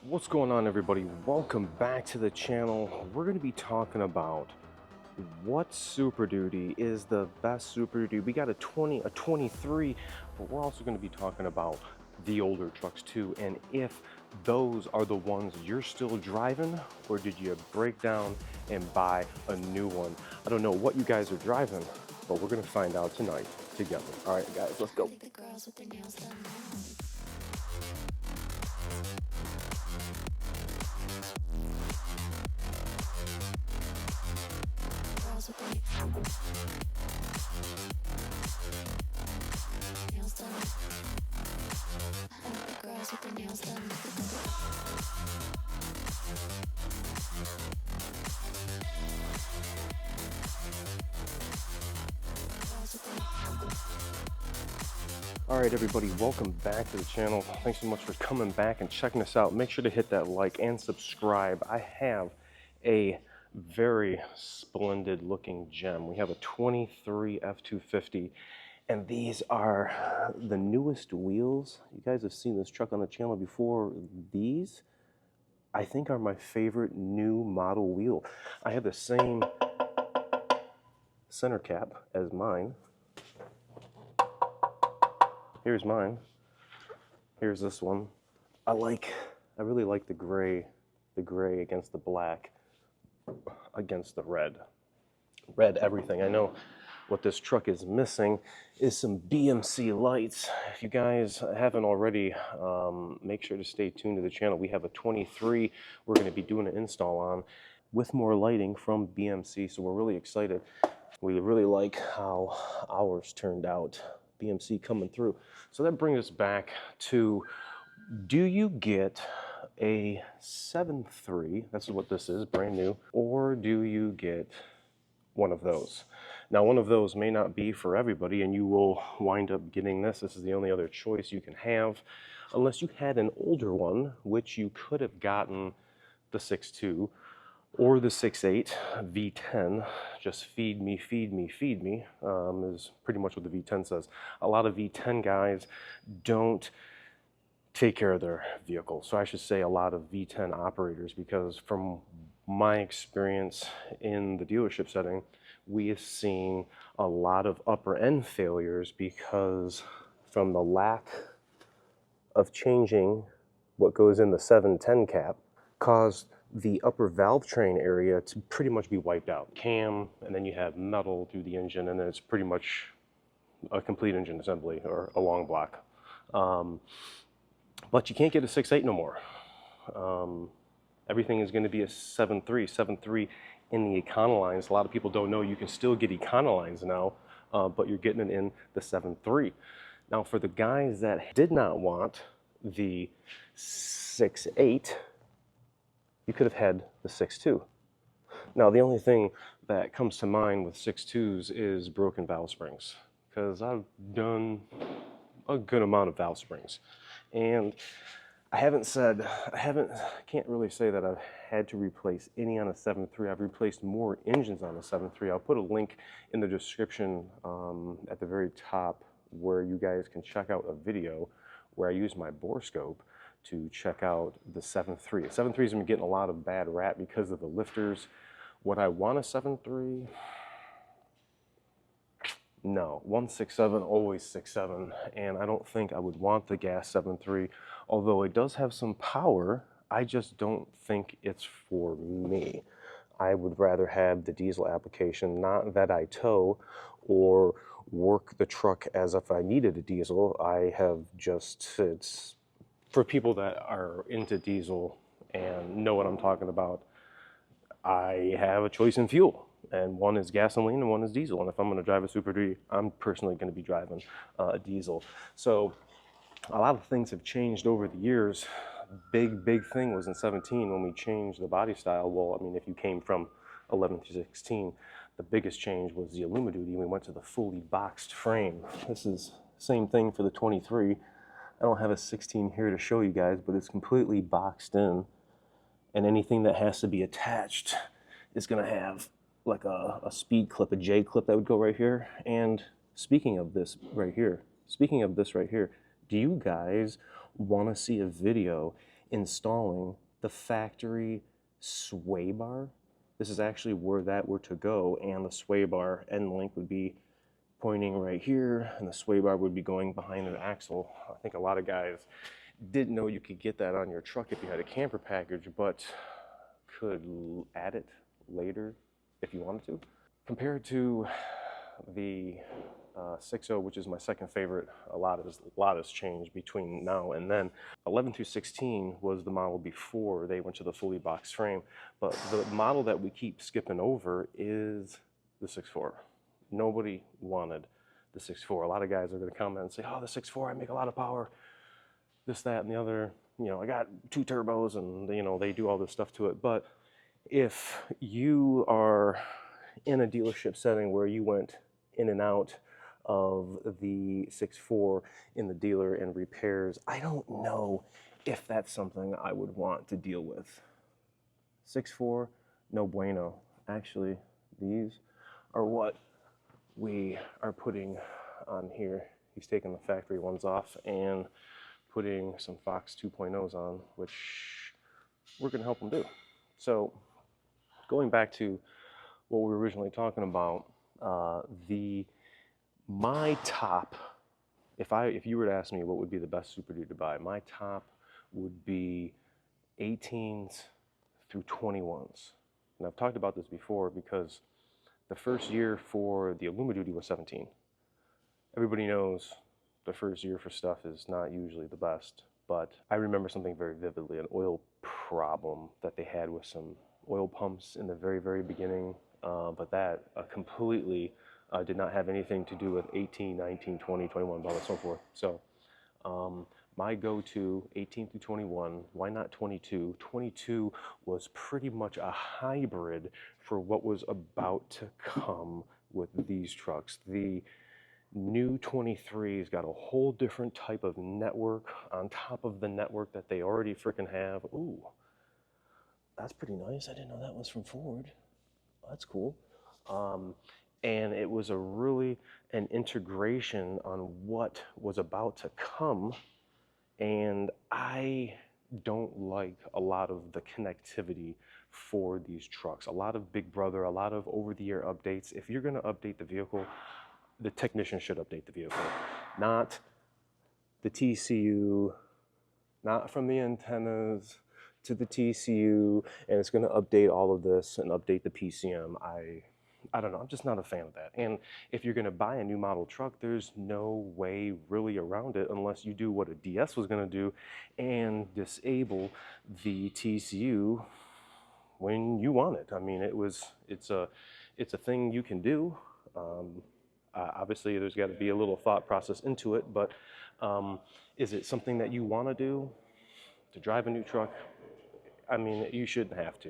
What's going on, everybody? Welcome back to the channel. We're going to be talking about what Super Duty is the best Super Duty. We got a 23, but we're also going to be talking about the older trucks too, and if those are the ones you're still driving, or did you break down and buy a new one? I don't know what you guys are driving, but we're going to find out tonight together. All right, guys, let's go. All right, everybody, welcome back to the channel. Thanks so much for coming back and checking us out. Make sure to hit that like and subscribe. I have a very splendid looking gem. We have a 23 F250, and these are the newest wheels. You guys have seen this truck on the channel before. These, I think, are my favorite new model wheel. I have the same center cap as mine. Here's mine. Here's this one. I really like the gray against the black, against the red. Red everything. I know what this truck is missing is some BMC lights. If you guys haven't already, make sure to stay tuned to the channel. We have a 23 we're going to be doing an install on with more lighting from BMC, so we're really excited. We really like how ours turned out. BMC coming through. So that brings us back to, do you get a 7.3, that's what this is, brand new, or do you get one of those? Now, one of those may not be for everybody, and you will wind up getting this. This is the only other choice you can have, unless you had an older one, which you could have gotten the 6.2 or the 6.8 V10, just feed me, feed me, feed me, is pretty much what the V10 says. A lot of V10 guys don't take care of their vehicles. So I should say a lot of V10 operators, because from my experience in the dealership setting, we have seen a lot of upper end failures because from the lack of changing what goes in the 710 cap caused the upper valve train area to pretty much be wiped out. Cam, and then you have metal through the engine, and then it's pretty much a complete engine assembly or a long block. But you can't get a 6.8 no more. Everything is going to be a 7.3. 7.3 in the Econolines. A lot of people don't know you can still get Econolines now, but you're getting it in the 7.3. Now, for the guys that did not want the 6.8, you could have had the 6.2. Now, the only thing that comes to mind with 6.2s is broken valve springs, because I've done a good amount of valve springs. And can't really say that I've had to replace any on a 7.3. I've replaced more engines on a 7.3. I'll put a link in the description at the very top where you guys can check out a video where I use my bore scope to check out the 7.3. 7.3 has been getting a lot of bad rap because of the lifters. Would I want a 7.3? No. 1.67, always 6.7, and I don't think I would want the gas 7.3, although it does have some power. I just don't think it's for me. I would rather have the diesel application, not that I tow or work the truck as if I needed a diesel. It's for people that are into diesel and know what I'm talking about. I have a choice in fuel, and one is gasoline and one is diesel. And if I'm going to drive a Super Duty, I'm personally going to be driving a diesel. So a lot of things have changed over the years. Big thing was in 17 when we changed the body style. Well, I mean, if you came from 11 to 16, the biggest change was the Alumaduty, and we went to the fully boxed frame. This is same thing for the 23. I don't have a 16 here to show you guys, but it's completely boxed in, and anything that has to be attached is going to have like a speed clip, a J clip that would go right here. And speaking of this right here, do you guys want to see a video installing the factory sway bar. This is actually where that were to go, and the sway bar end link would be pointing right here, and the sway bar would be going behind the axle. I think a lot of guys didn't know you could get that on your truck if you had a camper package, but could add it later if you wanted to. Compared to the 6.0, which is my second favorite, a lot has changed between now and then. 11 through 16 was the model before they went to the fully boxed frame, but the model that we keep skipping over is the 6.4. Nobody wanted the 6.4. A lot of guys are going to comment and say, oh, the 6.4, I make a lot of power, this, that, and the other. You know, I got 2 turbos, and you know, they do all this stuff to it. But if you are in a dealership setting where you went in and out of the 6.4 in the dealer and repairs, I don't know if that's something I would want to deal with. 6.4, no bueno. Actually, these are what we are putting on here. He's taking the factory ones off and putting some Fox 2.0s on, which we're going to help him do. So going back to what we were originally talking about, my top, if you were to ask me what would be the best Super Duty to buy, my top would be 18s through 21s. And I've talked about this before because the first year for the Duty was 17. Everybody knows the first year for stuff is not usually the best, but I remember something very vividly, an oil problem that they had with some oil pumps in the very, very beginning, but that completely did not have anything to do with 18, 19, 20, 21, blah, blah, so forth. So my go-to, 18 through 21, why not 22? 22 was pretty much a hybrid for what was about to come with these trucks. The new 23's got a whole different type of network on top of the network that they already freaking have. Ooh, that's pretty nice. I didn't know that was from Ford. That's cool. And it was an integration on what was about to come. And I don't like a lot of the connectivity for these trucks. A lot of Big Brother, a lot of over-the-air updates. If you're going to update the vehicle, the technician should update the vehicle, not the TCU, not from the antennas to the TCU, and it's going to update all of this and update the PCM. I don't know, I'm just not a fan of that. And if you're going to buy a new model truck, there's no way really around it unless you do what a DS was going to do and disable the TCU when you want it. I mean, it's a thing you can do. Obviously, there's got to be a little thought process into it, but is it something that you want to do, to drive a new truck? I mean, you shouldn't have to.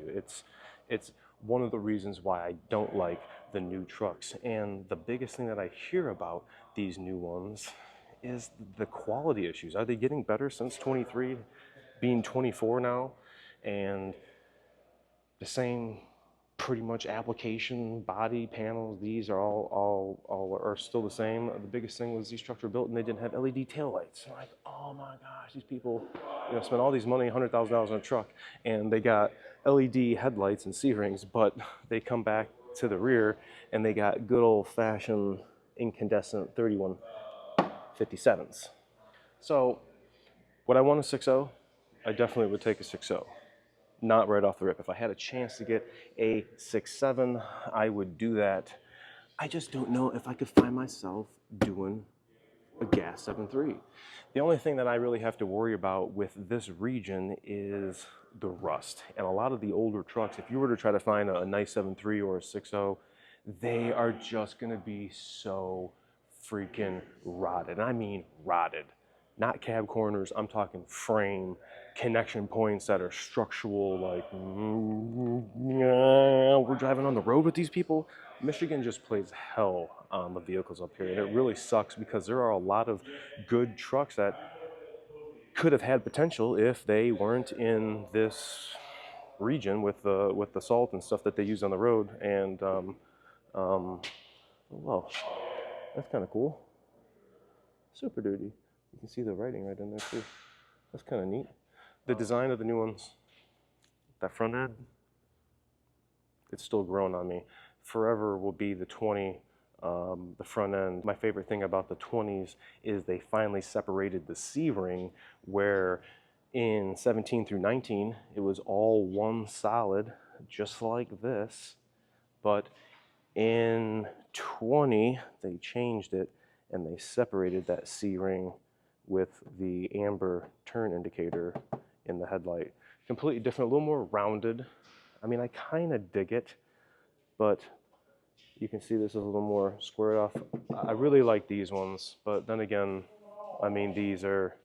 It's one of the reasons why I don't like the new trucks. And the biggest thing that I hear about these new ones is the quality issues. Are they getting better since 23, being 24 now? And the same pretty much application, body panels, these are all are still the same. The biggest thing was these trucks were built and they didn't have LED taillights. I'm like, oh my gosh, these people, spend all these money, $100,000 on a truck, and they got LED headlights and C-rings, but they come back to the rear and they got good old-fashioned incandescent 3157s. So would I want a 6.0? I definitely would take a 6.0. Not right off the rip. If I had a chance to get a 6.7, I would do that. I just don't know if I could find myself doing a gas 7.3. The only thing that I really have to worry about with this region is the rust. And a lot of the older trucks, if you were to try to find a nice 7.3 or a 6.0, they are just going to be so freaking rotted. And I mean rotted. Not cab corners, I'm talking frame, connection points that are structural, like, we're driving on the road with these people. Michigan just plays hell on the vehicles up here, and it really sucks because there are a lot of good trucks that could have had potential if they weren't in this region with the salt and stuff that they use on the road. And, well, that's kind of cool. Super Duty. You can see the writing right in there too. That's kind of neat. The design of the new ones, that front end, it's still growing on me. Forever will be the 20, the front end. My favorite thing about the 20s is they finally separated the C-ring, where in 17 through 19, it was all one solid, just like this. But in 20, they changed it and they separated that C-ring with the amber turn indicator in the headlight. Completely different, a little more rounded. I mean, I kind of dig it, but you can see this is a little more squared off. I really like these ones, but then again, I mean, these are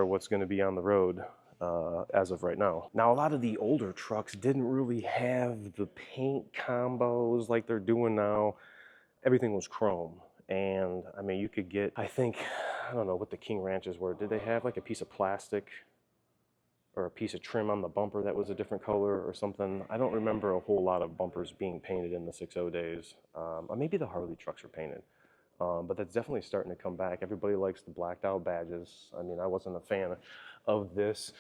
what's going to be on the road as of right now. Now, a lot of the older trucks didn't really have the paint combos like they're doing now. Everything was chrome, and I mean, you could get, I don't know what the King Ranches were. Did they have like a piece of plastic or a piece of trim on the bumper that was a different color or something? I don't remember a whole lot of bumpers being painted in the 6.0 days. Or maybe the Harley trucks were painted. But that's definitely starting to come back. Everybody likes the blacked out badges. I mean, I wasn't a fan of this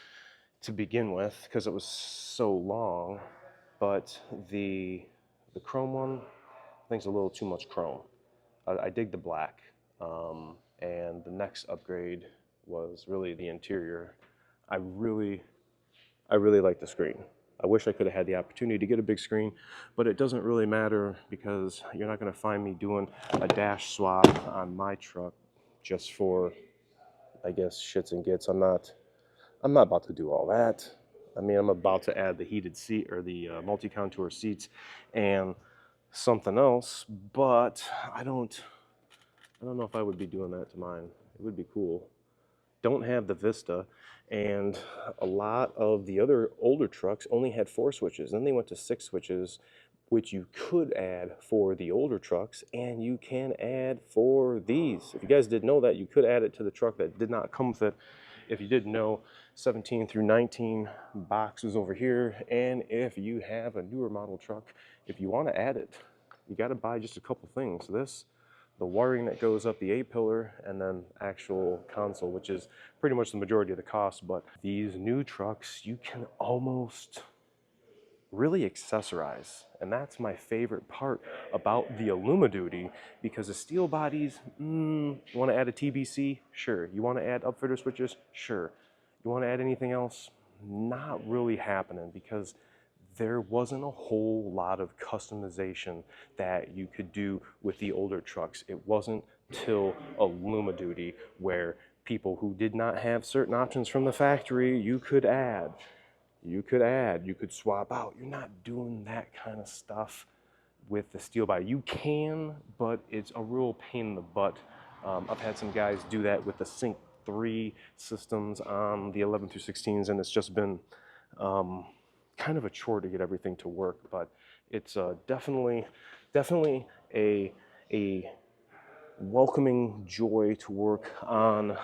to begin with because it was so long, but the chrome one, I think, is a little too much chrome. I dig the black, and the next upgrade was really the interior. I really like the screen. I wish I could have had the opportunity to get a big screen, but it doesn't really matter because you're not going to find me doing a dash swap on my truck just for, I guess, shits and gits. I'm not about to do all that. I mean, I'm about to add the heated seat or the multi-contour seats and something else, but I don't know if I would be doing that to mine. It would be cool. Don't have the Vista, and a lot of the other older trucks only had 4 switches. Then they went to 6 switches, which you could add for the older trucks, and you can add for these. If you guys didn't know that, you could add it to the truck that did not come with it. If you didn't know, 17 through 19 box is over here, and if you have a newer model truck, if you want to add it, you got to buy just a couple things. This, the wiring that goes up the A-pillar, and then actual console, which is pretty much the majority of the cost. But these new trucks, you can almost really accessorize, and that's my favorite part about the Alumaduty, because the steel bodies, you want to add a TBC? Sure. You want to add upfitter switches? Sure. You want to add anything else? Not really happening, because there wasn't a whole lot of customization that you could do with the older trucks. It wasn't till Alumaduty where people who did not have certain options from the factory, you could add, you could swap out. You're not doing that kind of stuff with the steel body. You can, but it's a real pain in the butt. I've had some guys do that with the Sync 3 systems on the 11 through 16s, and it's just been kind of a chore to get everything to work. But it's definitely a welcoming joy to work on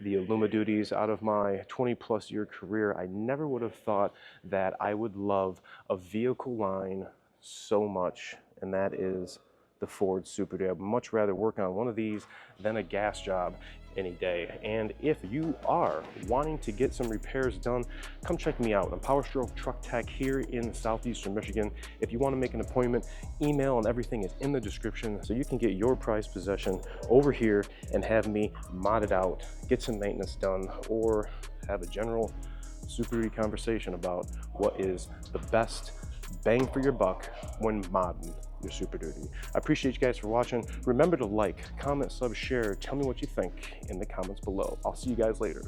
the Alumaduties. Out of my 20+ year career, I never would have thought that I would love a vehicle line so much, and that is the Ford Super Duty. I'd much rather work on one of these than a gas job any day. And if you are wanting to get some repairs done, come check me out. I'm Power Stroke Truck Tech here in southeastern Michigan. If you want to make an appointment, email and everything is in the description, so you can get your prized possession over here and have me modded out, get some maintenance done, or have a general Super Duty conversation about what is the best bang for your buck when modding your Super Duty. I appreciate you guys for watching. Remember to like, comment, sub, share. Tell me what you think in the comments below. I'll see you guys later.